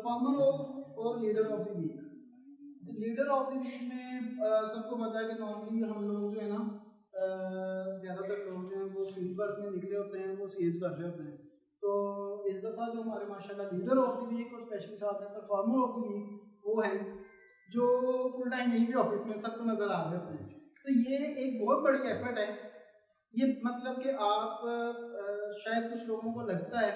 Performer of और leader of the week. Leader of the week में सबको पता है कि नॉर्मली हम लोग जो है ना ज़्यादातर लोग जो हैं वो फील्ड वर्क में निकले होते हैं, वो सेल्स कर रहे होते हैं। तो इस दफ़ा जो हमारे माशाल्लाह लीडर ऑफ द वीक और स्पेशली साथ में परफॉर्मर ऑफ द वीक वो हैं जो फुल टाइम यहीं भी ऑफिस में सबको नज़र आ रहे होते हैं। तो ये एक बहुत बड़ी एफर्ट है। ये मतलब कि आप शायद कुछ लोगों को लगता है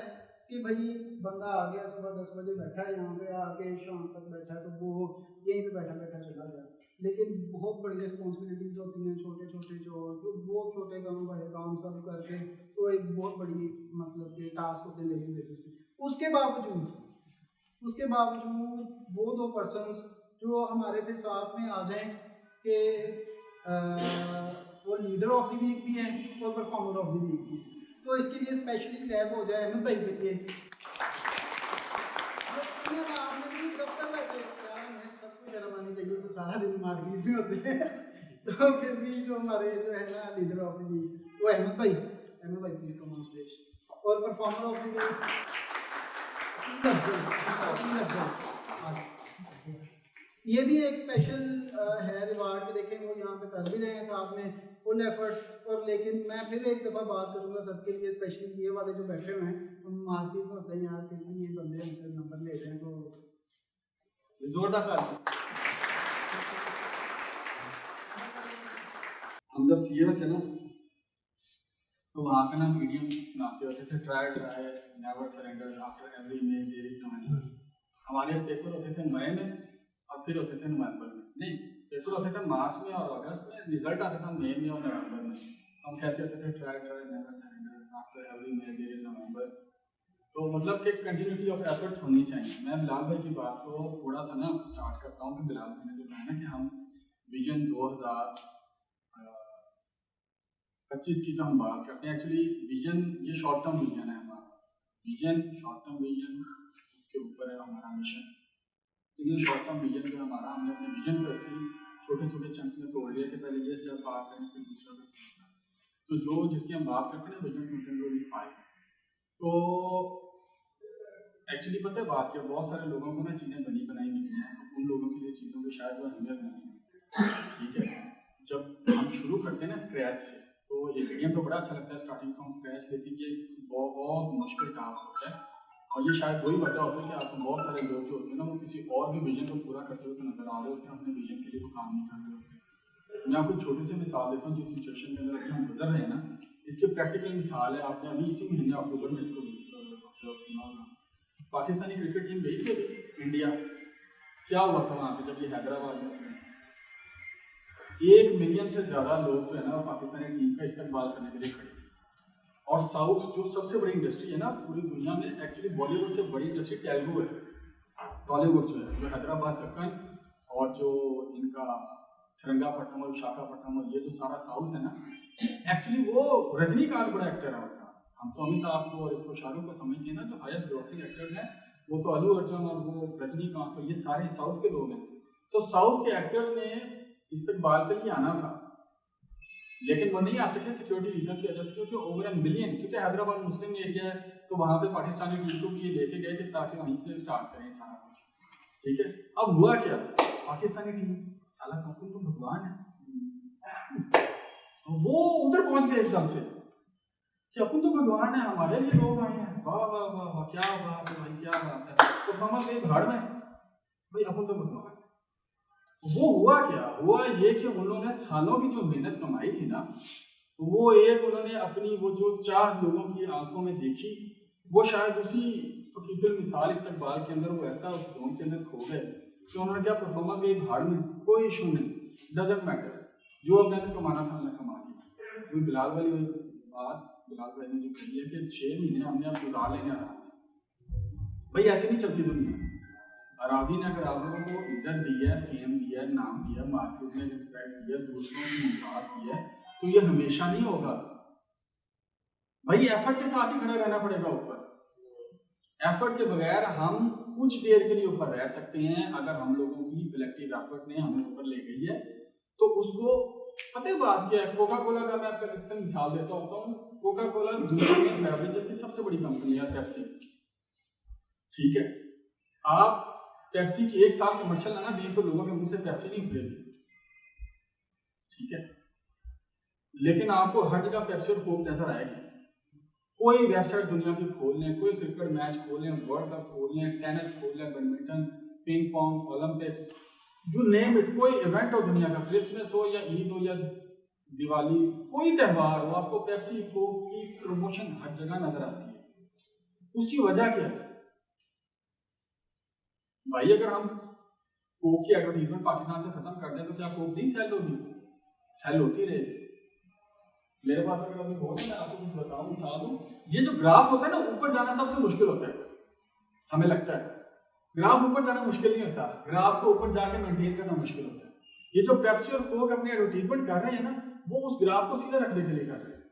कि भाई बंदा आ गया सुबह 10 बजे बैठा है यहाँ पे आके शाम तक बैठा है तो वो यहीं पे बैठा बैठा चला गया, लेकिन बहुत बड़ी रिस्पॉन्सिबिलिटीज़ होती हैं, छोटे छोटे जो वो छोटे काम बड़े काम सब करके तो एक बहुत बड़ी मतलब कि टास्क होते हैं डेली बेसिस पे। उसके बावजूद वो दो पर्सन्स जो हमारे फिर साथ में आ जाएं कि वो लीडर ऑफ द वीक भी हैं और परफॉर्मर ऑफ द वीक भी हैं। तो इसके लिए स्पेशली क्लैप हो जाए अहमद भाई के लिए। सबको शर्म आनी चाहिए, तो सारा दिन मार्केट में होते हैं तो फिर भी जो हमारे जो है ना लीडर ऑफ द वीक वो अहमद भाई प्लीज कम ऑन स्टेज। और परफॉर्मर ऑफ द वीक ये भी एक स्पेशल है रिवार्ड के, देखें वो यहाँ पे कर भी रहे हैं साथ में फुल एफर्ट। और लेकिन मैं फिर एक दफ़ा बात करूँगा सबके लिए, स्पेशली ये वाले जो बैठे हुए हैं हम मार्केट में होते हैं यार, फिर भी ये बंदे हमसे नंबर लेते हैं तो जोरदार। हम जब सीए में थे ना तो वहाँ पे ना मीडियम सुनाते होते थे, try never surrender after every May there is no any. हमारे पेपर होते थे मई में और फिर होते थे नवंबर में, नहीं पेपर होते थे मार्च में और अगस्त में, रिजल्ट आता था मई में और नवंबर में। हम कहते होते थे try never surrender after every May there is November. तो मतलब कि कंटिन्यूटी ऑफ एफर्ट्स होनी चाहिए। मैं बिलाल भाई की बात को थोड़ा सा ना स्टार्ट करता हूँ कि बिलाल भाई ने जो कहा ना कि हम विजन 2025 की जो हम बात करते हैं, एक्चुअली विजन ये शॉर्ट टर्म विजन है हमारा, विजन शॉर्ट टर्म विजन, उसके ऊपर है हमारा मिशन। तो ये शॉर्ट टर्म विजन जो हमारा, हमने अपने विजन को एक्चुअली छोटे छोटे चंक्स में तोड़ लिया कि पहले ये स्टेप बात करें फिर दूसरा फिर तीसरा। तो जो जिसकी हम बात करते हैं ना विजन 2025, तो एक्चुअली पता है बात क्या, बहुत सारे लोगों को ना चीज़ें बनी बनाई मिली हैं, तो उन लोगों के लिए चीज़ों की शायद वो अहमियत नहीं है। ठीक है, जब हम शुरू करते हैं ना स्क्रैच से, तो ये मीडियम तो बड़ा अच्छा लगता है स्टार्टिंग फ्रॉम स्क्रैच, लेकिन ये बहुत मुश्किल टास्क होता है। और ये शायद वही वजह होती है कि आपको बहुत सारे लोग जो होते हैं ना वो किसी और के विजन को पूरा करते हुए तो नजर आ रहे होते हैं, अपने विजन के लिए वो काम नहीं कर रहे होते। मैं आपको छोटी सी मिसाल देता हूँ, जिस सिचुएशन के अंदर अभी हम गुजर रहे हैं ना, इसकी प्रैक्टिकल मिसाल है। आपने अभी इसी महीने अक्टूबर में इसको ऑब्जर्व किया होगा, पाकिस्तानी क्रिकेट टीम गई थी अभी इंडिया, क्या हुआ था वहाँ पे जब ये हैदराबाद में थे, 1 मिलियन से ज़्यादा लोग जो है ना पाकिस्तानी टीम का इस्तेमाल करने के लिए खड़े थे। और साउथ जो सबसे बड़ी इंडस्ट्री है ना पूरी दुनिया में, एक्चुअली बॉलीवुड से बड़ी इंडस्ट्री तेलुगु है, टॉलीवुड जो है, जो हैदराबाद दक्कन और जो इनका श्रृंगापट्टनम और विशाखापट्टनम और ये जो सारा साउथ है ना, एक्चुअली वो रजनीकांत बड़ा एक्टर है उनका। हम तो अमिताभ को और इसको शाहरुख को समझते हैं ना, जो हाईएस्ट ग्रॉसिंग एक्टर्स हैं वो तो अल्लू अर्जुन और वो रजनीकांत, तो ये सारे साउथ के लोग हैं। तो साउथ के एक्टर्स ने इस्तेमाल के लिए आना था, लेकिन वो नहीं आ सके सिक्योरिटी रीजन की वजह से, क्योंकि ओवर एन मिलियन, क्योंकि हैदराबाद मुस्लिम एरिया है, तो वहाँ पे पाकिस्तानी टीम को भी ये लेके गए कि ताकि वहीं से स्टार्ट करें सारा कुछ। ठीक है, अब हुआ क्या, पाकिस्तानी टीम साला कपूर तो भगवान है, वो उधर पहुंच गए एकदम से कि अपन तो भगवान है, हमारे लिए लोग आए हैं, वाह वाह वाह वाह, क्या बात है भाई, क्या बात है। तो फमा गए भाड़ में, भाई अपन तो भगवान। वो हुआ क्या, हुआ ये कि उन्होंने सालों की जो मेहनत कमाई थी ना, वो एक उन्होंने अपनी वो जो चाह लोगों की आंखों में देखी, वो शायद उसी फकीर मिसाल इस्तकबाल के अंदर वो ऐसा जोन के अंदर खो गए कि उन्होंने क्या परफॉर्मेंस गई भाड़ में, कोई इशू नहीं, डजेंट मैटर, जो हमने कमाना था हमने कमा लिया। बिलाल वाली बात बिलाल भाई ने जो कही है कि 6 महीने हमने अब गुजार लेने आराम से, भाई ऐसे नहीं चलती दुनिया। अराजी ने अगर आप लोगों को इज्जत दी है, फेम दिया है, नाम दिया, मार्केट में रिस्पेक्ट दिया, दूसरों की मुमताज किया है, तो ये हमेशा नहीं होगा भाई, एफर्ट के साथ ही खड़ा रहना पड़ेगा ऊपर। एफर्ट के बगैर हम कुछ देर के लिए ऊपर रह सकते हैं, अगर हम लोगों की कलेक्टिव एफर्ट ने हमें ऊपर ले गई है तो उसको पता है बात क्या है। कोका कोला का मैं आपको अक्सर मिसाल देता होता हूँ, कोका कोला दुनिया में बेवरेजेस की सबसे बड़ी कंपनी है, पेप्सी, ठीक है, आप पेप्सी की 1 साल कमर्शियल ना दें तो लोगों के मुंह से पेप्सी नहीं उतरेगी, ठीक है, लेकिन आपको हर जगह पेप्सी और कोक नजर आएगी। कोई वेबसाइट दुनिया की खोल लें, कोई क्रिकेट मैच खोल लें, वर्ल्ड कप खोल लें, टेनिस खोल लें, badminton, ping pong, Olympics, you name it, कोई इवेंट हो दुनिया का, क्रिसमस हो या ईद हो या दिवाली, कोई त्यौहार हो, आपको पेप्सी कोक की प्रमोशन हर जगह नजर आती है। उसकी वजह क्या है भाई? अगर हम कोक की एडवर्टीजमेंट पाकिस्तान से खत्म कर दें तो क्या कोक नहीं सेल होगी? सेल होती रहेगी। मेरे पास अगर अभी हो मैं आपको कुछ बताऊं, मिसाल दूं, ये जो ग्राफ होता है ना, ऊपर जाना सबसे मुश्किल होता है, हमें लगता है ग्राफ ऊपर जाना मुश्किल नहीं होता, ग्राफ को ऊपर जाके मेंटेन करना मुश्किल होता है। ये जो पेप्सी और कोक अपनी एडवर्टीजमेंट कर रहे हैं ना, वो उस ग्राफ को सीधा रखने के लिए कर रहे हैं,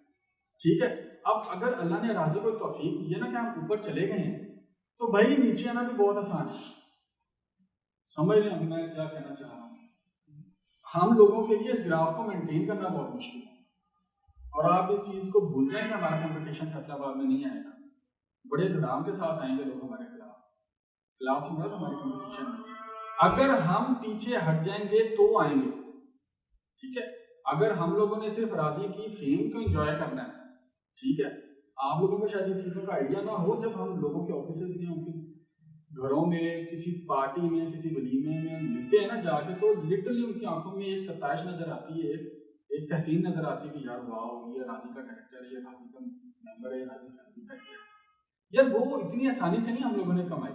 ठीक है। अब अगर अल्लाह ने राजी को तौफीक दी है ना कि हम ऊपर चले गए हैं, तो भाई नीचे आना भी बहुत आसान है। समझ रहे हैं मैं क्या कहना चाह रहा हूँ? हम लोगों के लिए इस ग्राफ को मेंटेन करना बहुत मुश्किल है, और आप इस चीज को भूल जाए कि हमारा कंपटीशन फैसलाबाद में नहीं आएगा, बड़े धड़ाम के साथ आएंगे लोग हमारे खिलाफ से मतलब हमारी कंपटीशन में। अगर हम पीछे हट जाएंगे तो आएंगे, ठीक है। अगर हम लोगों ने सिर्फ राजी की फेम को एंजॉय करना है, ठीक है, आप लोगों को शायद इस चीजों का आइडिया ना हो, जब हम लोगों के ऑफिस में, उनके घरों में, किसी पार्टी में, किसी वलीमे में मिलते हैं ना जाके, तो लिटरली उनकी आंखों में एक सताइश नजर आती है, एक तहसीन नजर आती है कि यार वाह, ये राजी का कैरेक्टर है, ये राजी का मेंबर है, राजी फैमिली का हिस्सा है। यार वो इतनी आसानी से नहीं हम लोगों ने कमाई,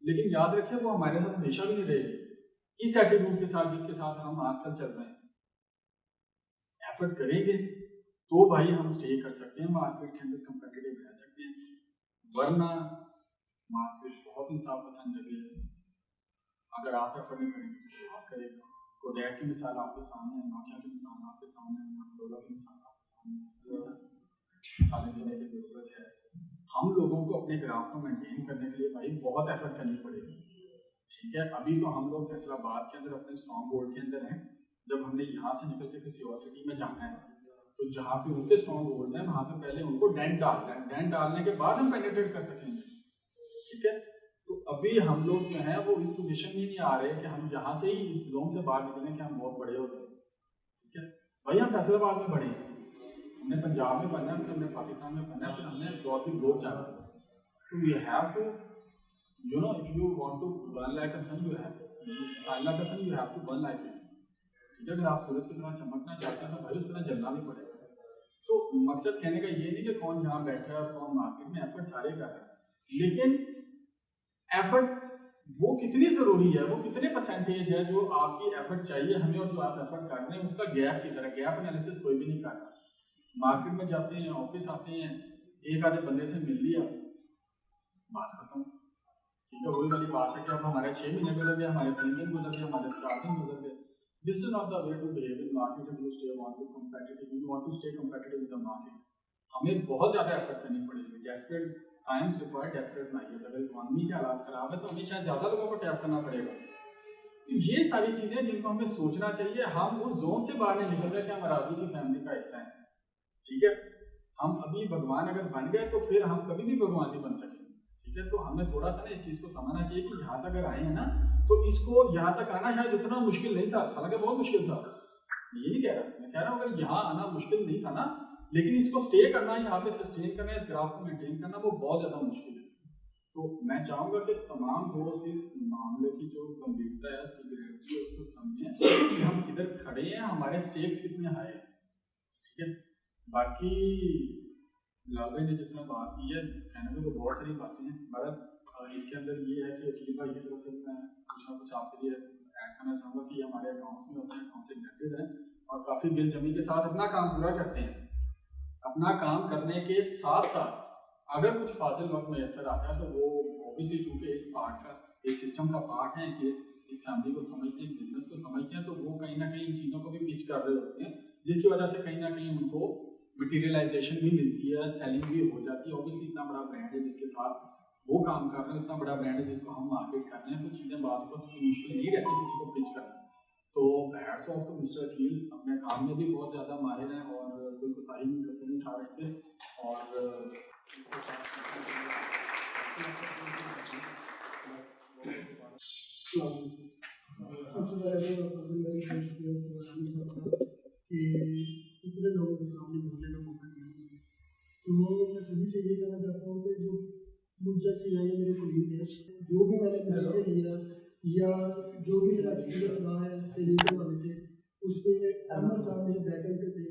लेकिन याद रखिए वो हमारे साथ हमेशा भी नहीं रहेगी इस एटीट्यूड के साथ जिसके साथ हम आजकल चल रहे हैं। एफर्ट करेंगे तो भाई हम स्टे कर सकते हैं मार्केट के अंदर, कंपेटिटिव रह सकते हैं, वरना मार्केट बहुत इंसाफ पसंद जगह है। अगर आप एफर्ट नहीं करेंगे तो आप करेगा। कोडैक की मिसाल आपके सामने है, नोकिया की मिसाल आपके सामने है, मोटोरोला की मिसाल आपके सामने है, मिसालें देने की जरूरत है। हम लोगों को अपने ग्राफ को मेंटेन करने के लिए भाई बहुत एफर्ट करनी पड़ेगी, ठीक है। अभी तो हम लोग फैसलाबाद के अंदर अपने स्ट्रॉन्ग होल्ड के अंदर हैं, जब हमने यहाँ से निकल के किसी और सिटी में जाना है तो जहाँ पे उनके स्ट्रॉन्ग होल्ड हैं वहाँ पे पहले उनको डेंट डालना है, डेंट डालने के बाद हम पेनिट्रेट कर सकेंगे, ठीक है। तो अभी हम लोग जो है वो इस पोजीशन में नहीं आ रहे कि हम यहाँ से ही इस जोन से बाहर निकलें कि हम बहुत बड़े हो गए, ठीक है भाई। हम फैसलाबाद में बढ़े, हमने पंजाब में बनना है, फिर हमने पाकिस्तान में बनना है, फिर हमने क्रॉस द ग्लोब जाना है। तो we have to, you know, if you want to burn like a sun, you have shine like a sun, you have to burn like it, ठीक है। अगर आप सूरज की तरह चमकना चाहते हैं तो भाई उस तरह जलना भी पड़ेगा। तो मकसद कहने का ये नहीं कि कौन यहाँ बैठा है और कौन मार्केट में, एफर्ट सारे कर रहे हैं, लेकिन एफर्ट वो कितनी जरूरी है, वो कितने परसेंटेज है जो आपकी एफर्ट चाहिए हमें और जो आप एफर्ट कर रहे हैं उसका गैप की तरह, गैप एनालिसिस कोई भी नहीं कर रहा। मार्केट में जाते हैं, ऑफिस आते हैं, एक आधे बंदे से मिल लिया, बात खत्म, ठीक है। वही वाली बात है कि अब हमारे 6 महीने गुजर गए, हमारे 3 दिन गुजर गए, हमारे 4 दिन गुजर गए। This is not the way to behave in market if you stay want to competitive, you want to stay competitive with the market. हमें बहुत ज्यादा एफर्ट करनी पड़ेगी, desperate times require desperate measures. अगर इकोनॉमी के हालात खराब है तो हमें शायद ज्यादा लोगों को टैप करना पड़ेगा। तो ये सारी चीजें जिनको हमें सोचना चाहिए, हम उस जोन से बाहर नहीं निकल रहे कि हम राजी की फैमिली का हिस्सा है, ठीक है। हम अभी भगवान अगर बन गए तो फिर हम कभी भी भगवान नहीं बन सकेंगे, ठीक है। तो हमें थोड़ा सा ना इस चीज को समझना चाहिए कि यहाँ तक अगर आए हैं ना, तो इसको यहाँ तक आना शायद उतना मुश्किल नहीं था, हालांकि बहुत मुश्किल था, ये नहीं कह रहा, मैं कह रहा हूँ अगर यहाँ आना मुश्किल नहीं था ना, लेकिन इसको स्टे करना, यहाँ पे सस्टेन करना, इस ग्राफ को मेंटेन करना वो बहुत ज्यादा मुश्किल है। तो मैं चाहूंगा कि तमाम दोस्त इस मामले की जो गंभीरता है, इसकी ग्रेविटी है, उसको समझें कि हम किधर खड़े हैं, हमारे स्टेक्स कितने हाई हैं, ठीक है। बाकी लाभे ने जिसने बात की है, कहने को तो बहुत सारी बातें हैं, मगर इसके अंदर ये है कि अकील भाई की तरफ से मैं कुछ ना कुछ आपके लिए ऐड करना चाहूँगा कि हमारे अकाउंट्स में होते हैं, अकाउंट से रिलेटेड है और काफ़ी दिल जमी के साथ अपना काम पूरा करते हैं। अपना काम करने के साथ साथ अगर कुछ फाजिल वक्त मैसर आता है तो वो ऑब्वियसली चूँकि इस पार्ट का, इस सिस्टम का पार्ट है कि इस फैमिली को समझते हैं, बिजनेस को समझते हैं, तो वो कहीं ना कहीं इन चीज़ों को भी पिच कर रहे होते हैं, जिसकी वजह से कहीं ना कहीं उनको मटीरियलाइजेशन भी मिलती है, सेलिंग भी हो जाती है। ऑब्वियसली इतना बड़ा ब्रांड है जिसके साथ वो काम कर रहे हैं, इतना बड़ा ब्रांड है जिसको हम मार्केट कर रहे हैं, तो चीज़ें बात को इतनी मुश्किल नहीं रहती किसी को पिच करना। तो hats off to mister Aqeel, अपने काम में भी बहुत ज़्यादा माहिर हैं और कोई कोताही नहीं, कसर नहीं उठा रखते। और सबसे पहले तो फजल भाई बहुत शुक्रिया इसको बताने का कि इतने लोगों के सामने बोलने का मौका दिया मुझे। तो मैं सभी से ये कहना चाहता हूँ कि जो मुझ जैसे या मेरे कोलीग हैं, जो भी मैंने मटेरियल लिया या जो भी मेरा एक्सपीरियंस रहा है सेलिंग वाले से, उस पर अहमद साहब मेरे बैकएंड पे थे।